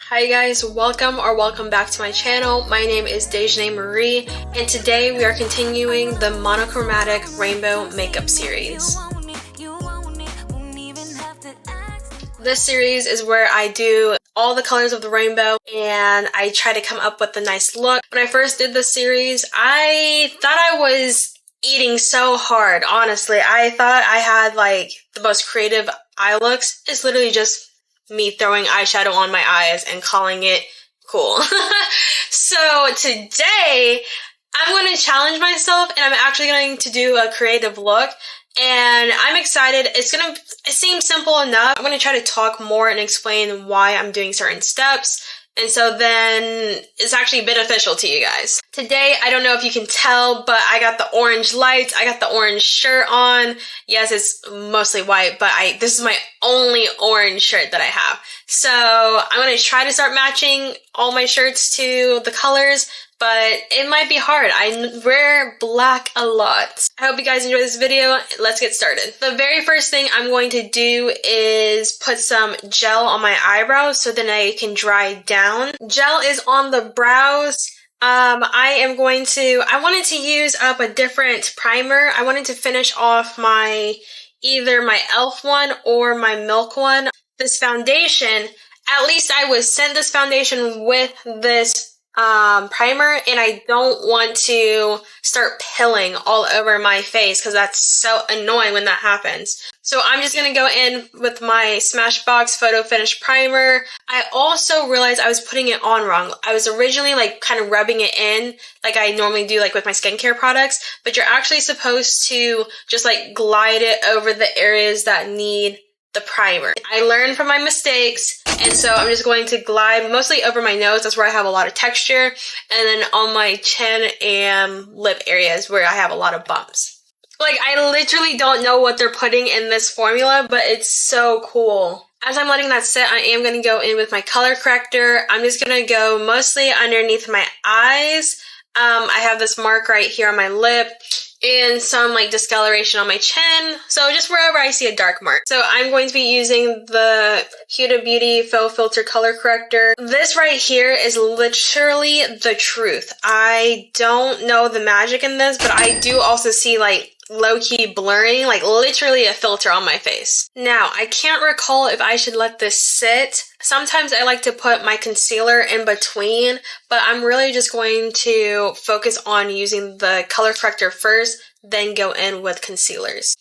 Hi guys, welcome back to my channel. My name is Daizshanae Marie, and today we are continuing the Monochromatic Rainbow Makeup Series. This series is where I do all the colors of the rainbow and I try to come up with a nice look. When I first did this series, I thought I was eating so hard, honestly. I thought I had like the most creative eye looks. It's literally just me throwing eyeshadow on my eyes and calling it cool. So today, I'm going to challenge myself and I'm actually going to do a creative look. And I'm excited. It seems simple enough. I'm going to try to talk more and explain why I'm doing certain steps. And so then it's actually beneficial to you guys. Today, I don't know if you can tell, but I got the orange lights. I got the orange shirt on. Yes, it's mostly white, but this is my only orange shirt that I have. So I'm going to try to start matching all my shirts to the colors, but it might be hard. I wear black a lot. I hope you guys enjoy this video. Let's get started. The very first thing I'm going to do is put some gel on my eyebrows so then I can dry down. Gel is on the brows. I wanted to use up a different primer. I wanted to finish off either my e.l.f. one or my Milk one. This foundation, at least I was sent this foundation with this primer, and I don't want to start pilling all over my face because that's so annoying when that happens. So I'm just going to go in with my Smashbox Photo Finish Primer. I also realized I was putting it on wrong. I was originally like kind of rubbing it in like I normally do like with my skincare products, but you're actually supposed to just like glide it over the areas that need the primer. I learned from my mistakes, and so I'm just going to glide mostly over my nose. That's where I have a lot of texture, and then on my chin and lip areas where I have a lot of bumps. Like, I literally don't know what they're putting in this formula, but it's so cool. As I'm letting that sit, I am going to go in with my color corrector. I'm just going to go mostly underneath my eyes. I have this mark right here on my lip and some like discoloration on my chin, so just wherever I see a dark mark. So I'm going to be using the Huda Beauty Faux Filter Color Corrector. This right here is literally the truth. I don't know the magic in this, but I do also see like low-key blurring, like literally a filter on my face. Now, I can't recall if I should let this sit. Sometimes I like to put my concealer in between, but I'm really just going to focus on using the color corrector first, then go in with concealers.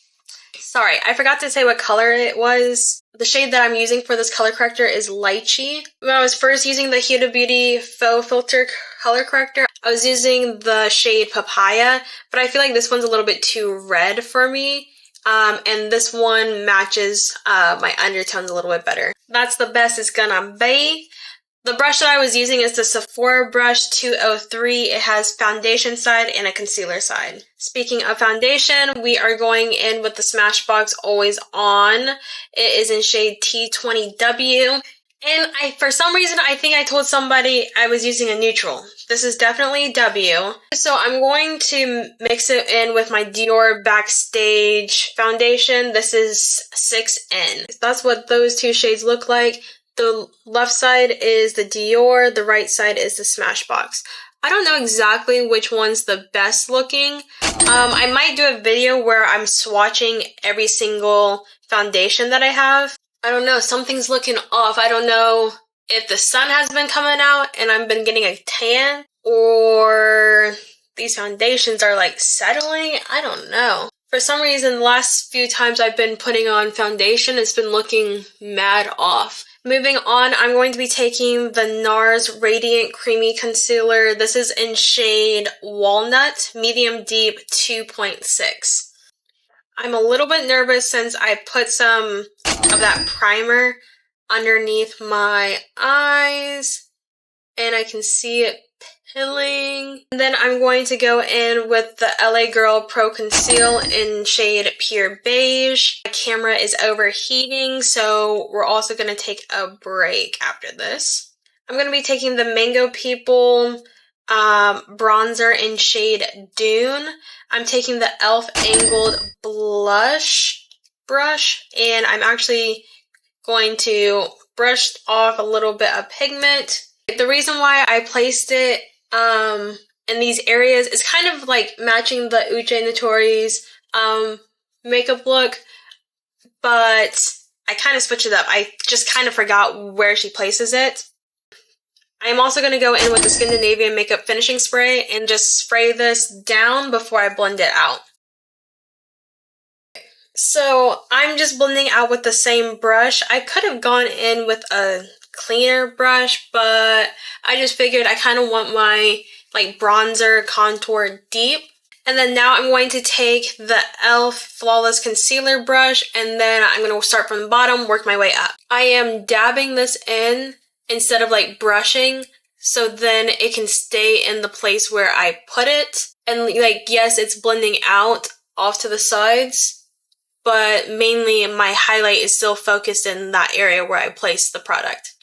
Sorry, I forgot to say what color it was. The shade that I'm using for this color corrector is Lychee. When I was first using the Huda Beauty Faux Filter Color Corrector, I was using the shade Papaya, but I feel like this one's a little bit too red for me. And this one matches my undertones a little bit better. That's the best it's gonna be. The brush that I was using is the Sephora brush 203. It has foundation side and a concealer side. Speaking of foundation, we are going in with the Smashbox Always On. It is in shade T20W. And for some reason, I think I told somebody I was using a neutral. This is definitely W. So I'm going to mix it in with my Dior Backstage foundation. This is 6N. That's what those two shades look like. The left side is the Dior, the right side is the Smashbox. I don't know exactly which one's the best looking. I might do a video where I'm swatching every single foundation that I have. I don't know, something's looking off. I don't know if the sun has been coming out and I've been getting a tan, or these foundations are like settling. I don't know. For some reason, the last few times I've been putting on foundation, it's been looking mad off. Moving on, I'm going to be taking the Nars Radiant Creamy Concealer. This is in shade Walnut, Medium Deep 2.6. I'm a little bit nervous since I put some of that primer underneath my eyes, and I can see it pilling. And then I'm going to go in with the LA Girl Pro Conceal in shade Pure Beige. My camera is overheating, so we're also going to take a break after this. I'm going to be taking the Mango People bronzer in shade Dune. I'm taking the e.l.f. Angled Blush brush, and I'm actually going to brushed off a little bit of pigment. The reason why I placed it in these areas is kind of like matching the Uche Notori's makeup look, but I kind of switched it up. I just kind of forgot where she places it. I am also going to go in with the Scandinavian Makeup Finishing Spray and just spray this down before I blend it out. So I'm just blending out with the same brush. I could have gone in with a cleaner brush, but I just figured I kind of want my like bronzer contour deep. And then now I'm going to take the e.l.f. Flawless Concealer brush, and then I'm going to start from the bottom, work my way up. I am dabbing this in instead of like brushing, so then it can stay in the place where I put it. And like, yes, it's blending out off to the sides, but mainly my highlight is still focused in that area where I placed the product.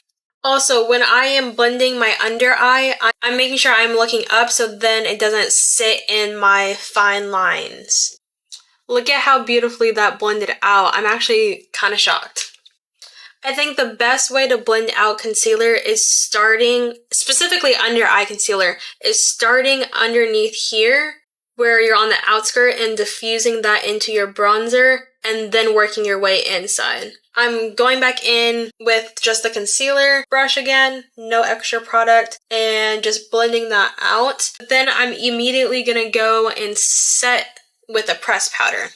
Also, when I am blending my under eye, I'm making sure I'm looking up so then it doesn't sit in my fine lines. Look at how beautifully that blended out. I'm actually kind of shocked. I think the best way to blend out concealer is starting, specifically under eye concealer, is starting underneath here where you're on the outskirt and diffusing that into your bronzer and then working your way inside. I'm going back in with just the concealer brush again, no extra product, and just blending that out. Then I'm immediately gonna go and set with a pressed powder.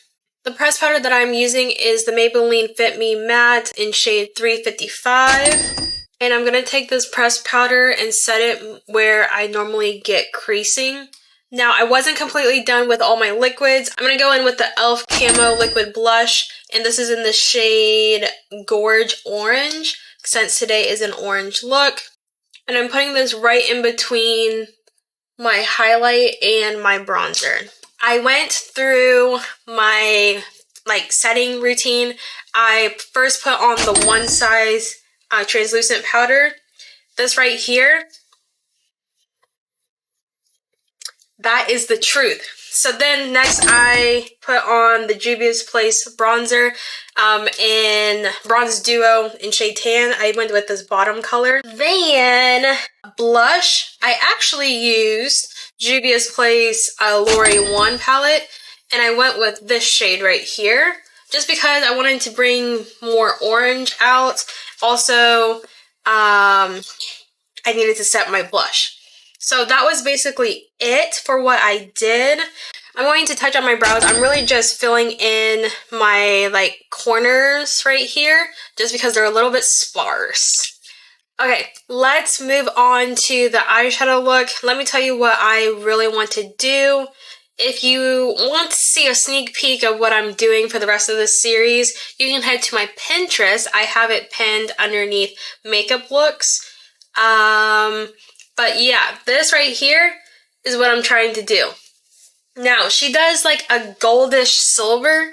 The pressed powder that I'm using is the Maybelline Fit Me Matte in shade 355. And I'm gonna take this pressed powder and set it where I normally get creasing. Now, I wasn't completely done with all my liquids. I'm going to go in with the e.l.f. Camo Liquid Blush, and this is in the shade Gorge Orange, since today is an orange look. And I'm putting this right in between my highlight and my bronzer. I went through my setting routine. I first put on the one size translucent powder. This right here. That is the truth. So then next I put on the Juvia's Place bronzer in Bronze Duo in shade Tan. I went with this bottom color. Then blush, I actually used Juvia's Place Olori 1 palette, and I went with this shade right here just because I wanted to bring more orange out. Also, I needed to set my blush. So that was basically it for what I did. I'm going to touch on my brows. I'm really just filling in my corners right here just because they're a little bit sparse. Okay, let's move on to the eyeshadow look. Let me tell you what I really want to do. If you want to see a sneak peek of what I'm doing for the rest of this series, you can head to my Pinterest. I have it pinned underneath makeup looks. But yeah, this right here is what I'm trying to do. Now, she does like a goldish silver,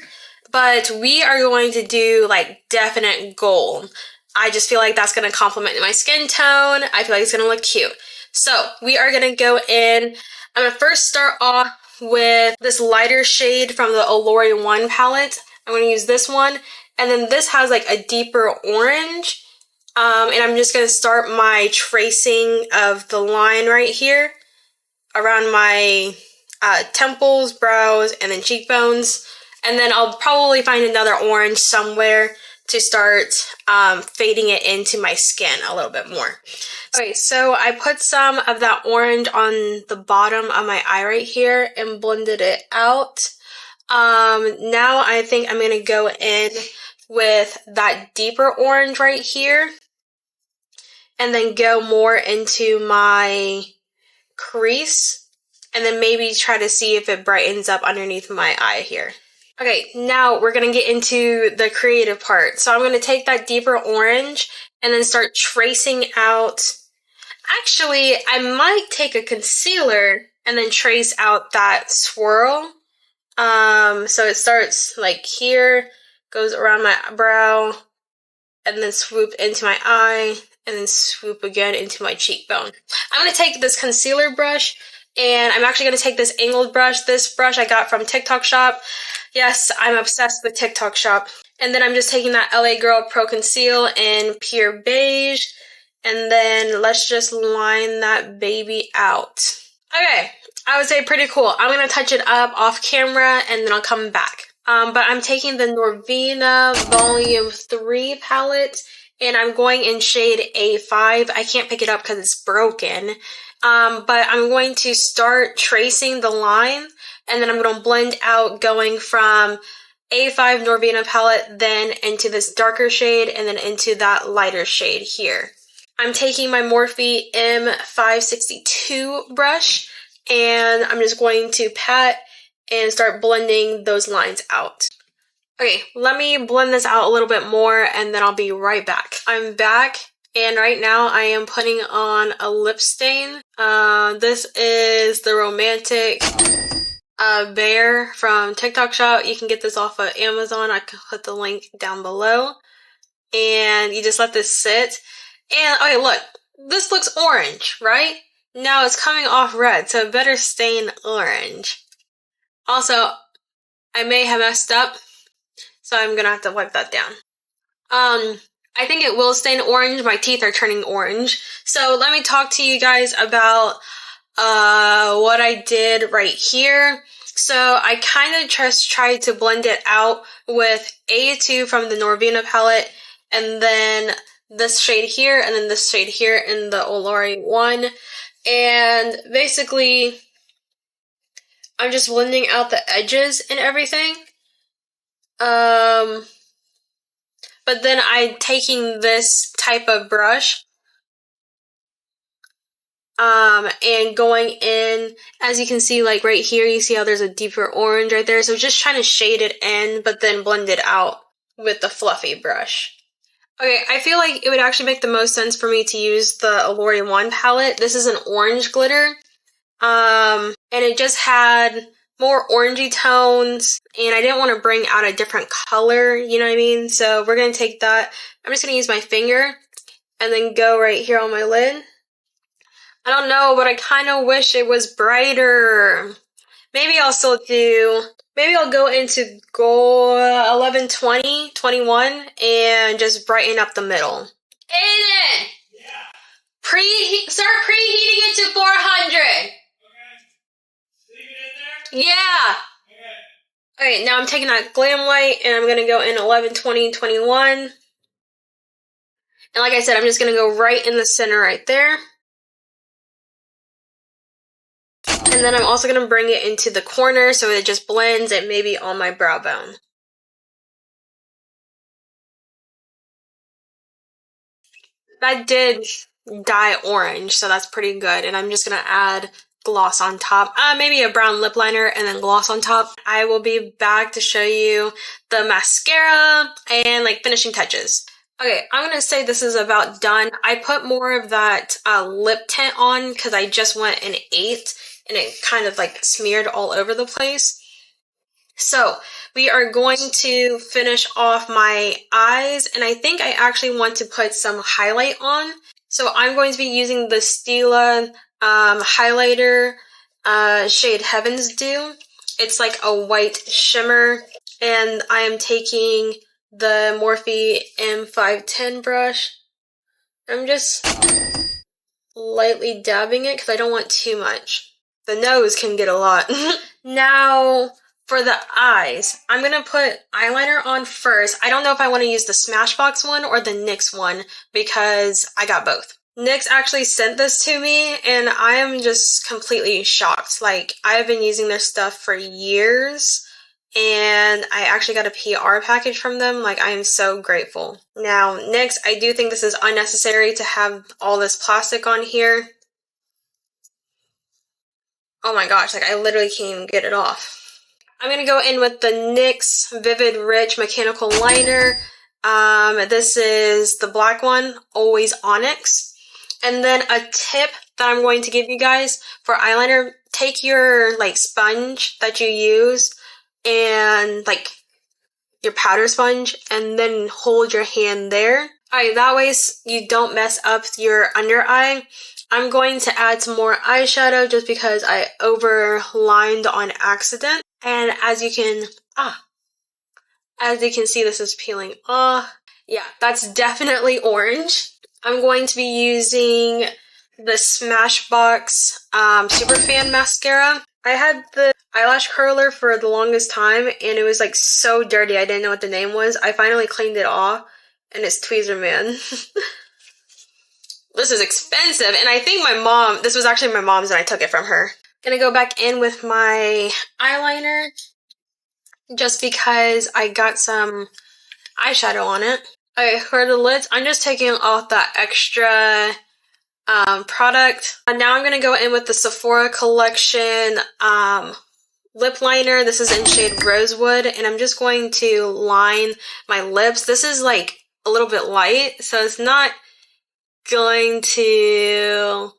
but we are going to do like definite gold. I just feel like that's going to complement my skin tone. I feel like it's going to look cute. So we are going to go in. I'm going to first start off with this lighter shade from the Olori 1 palette. I'm going to use this one. And then this has like a deeper orange. And I'm just going to start my tracing of the line right here around my temples, brows, and then cheekbones. And then I'll probably find another orange somewhere to start fading it into my skin a little bit more. Okay, so I put some of that orange on the bottom of my eye right here and blended it out. Now I think I'm going to go in with that deeper orange right here and then go more into my crease and then maybe try to see if it brightens up underneath my eye here. Okay, now we're going to get into the creative part. So I'm going to take that deeper orange and then start tracing out. Actually, I might take a concealer and then trace out that swirl. So it starts like here, goes around my brow, and then swoop into my eye, and then swoop again into my cheekbone. I'm going to take this concealer brush, and I'm actually going to take this angled brush. This brush I got from TikTok Shop. Yes, I'm obsessed with TikTok Shop. And then I'm just taking that LA Girl Pro Conceal in Pure Beige. And then let's just line that baby out. Okay, I would say pretty cool. I'm going to touch it up off camera and then I'll come back. But I'm taking the Nirvana Volume 3 palette and I'm going in shade A5. I can't pick it up because it's broken. But I'm going to start tracing the line and then I'm going to blend out going from A5 Nirvana palette, then into this darker shade and then into that lighter shade here. I'm taking my Morphe M562 brush and I'm just going to pat and start blending those lines out. Okay, let me blend this out a little bit more and then I'll be right back. I'm back and right now I am putting on a lip stain. This is the Romantic Bear from TikTok Shop. You can get this off of Amazon. I can put the link down below. And you just let this sit. And, okay, look. This looks orange, right? Now it's coming off red, so it better stain orange. Also, I may have messed up, so I'm gonna have to wipe that down. I think it will stain orange. My teeth are turning orange. So let me talk to you guys about what I did right here. So I kind of just tried to blend it out with A2 from the Nirvana palette, and then this shade here, and then this shade here in the Olori one. And basically, I'm just blending out the edges and everything. But then I'm taking this type of brush and going in, as you can see, like right here, you see how there's a deeper orange right there. So just trying to shade it in, but then blend it out with the fluffy brush. Okay, I feel like it would actually make the most sense for me to use the Olori 1 palette. This is an orange glitter. And it just had more orangey tones, and I didn't want to bring out a different color, you know what I mean? So we're going to take that. I'm just going to use my finger and then go right here on my lid. I don't know, but I kind of wish it was brighter. Maybe I'll still do, maybe I'll go into gold 11, 20, 21 and just brighten up the middle. Aiden! Yeah. Start preheating it to 400. Okay. Leave it in there? Yeah. Okay. Alright, now I'm taking that Glam Light and I'm going to go in 11, 20, 21. And like I said, I'm just going to go right in the center right there. And then I'm also going to bring it into the corner so it just blends and maybe on my brow bone. That did dye orange, so that's pretty good. And I'm just going to add gloss on top. Maybe a brown lip liner and then gloss on top. I will be back to show you the mascara and like finishing touches. Okay, I'm going to say this is about done. I put more of that lip tint on because I just went an 8. And it kind of like smeared all over the place. So we are going to finish off my eyes. And I think I actually want to put some highlight on. So I'm going to be using the Stila highlighter shade Heaven's Dew. It's like a white shimmer. And I am taking the Morphe M510 brush. I'm just lightly dabbing it because I don't want too much. The nose can get a lot. Now, for the eyes, I'm going to put eyeliner on first. I don't know if I want to use the Smashbox one or the NYX one because I got both. NYX actually sent this to me and I am just completely shocked. Like, I've been using their stuff for years and I actually got a PR package from them. Like, I am so grateful. Now, NYX, I do think this is unnecessary to have all this plastic on here. Oh my gosh, like I literally can't even get it off. I'm going to go in with the NYX Vivid Rich Mechanical Liner. This is the black one, Always Onyx. And then a tip that I'm going to give you guys for eyeliner, take your like sponge that you use and like your powder sponge and then hold your hand there. Alright, that way you don't mess up your under eye. I'm going to add some more eyeshadow just because I overlined on accident. And as you can, As you can see, this is peeling off. Yeah, that's definitely orange. I'm going to be using the Smashbox Superfan Mascara. I had the eyelash curler for the longest time, and it was like so dirty, I didn't know what the name was. I finally cleaned it off, and it's Tweezerman. This is expensive, and I think my mom, this was actually my mom's and I took it from her. Gonna go back in with my eyeliner, just because I got some eyeshadow on it. Okay, for the lids, I'm just taking off that extra product. And now I'm going to go in with the Sephora Collection lip liner. This is in shade Rosewood, and I'm just going to line my lips. This is like a little bit light, so it's not going to...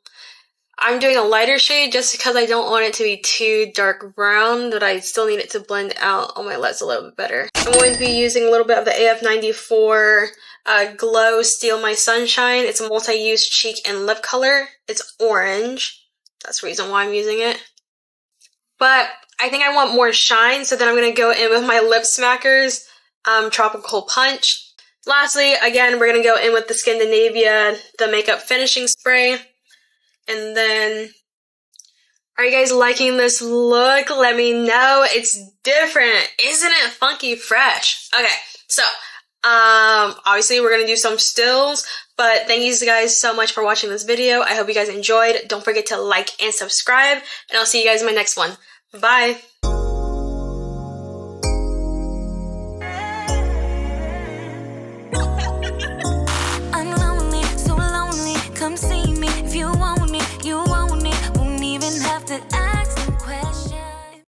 I'm doing a lighter shade just because I don't want it to be too dark brown, but I still need it to blend out on my lips a little bit better. I'm going to be using a little bit of the AF94 Glow Steal My Sunshine. It's a multi-use cheek and lip color. It's orange. That's the reason why I'm using it. But I think I want more shine, so then I'm going to go in with my Lip Smackers Tropical Punch. Lastly, again, we're going to go in with the Scandinavia, the Makeup Finishing Spray. And then, are you guys liking this look? Let me know. It's different. Isn't it funky fresh? Okay, so, obviously we're going to do some stills, but thank you guys so much for watching this video. I hope you guys enjoyed. Don't forget to like and subscribe, and I'll see you guys in my next one. Bye.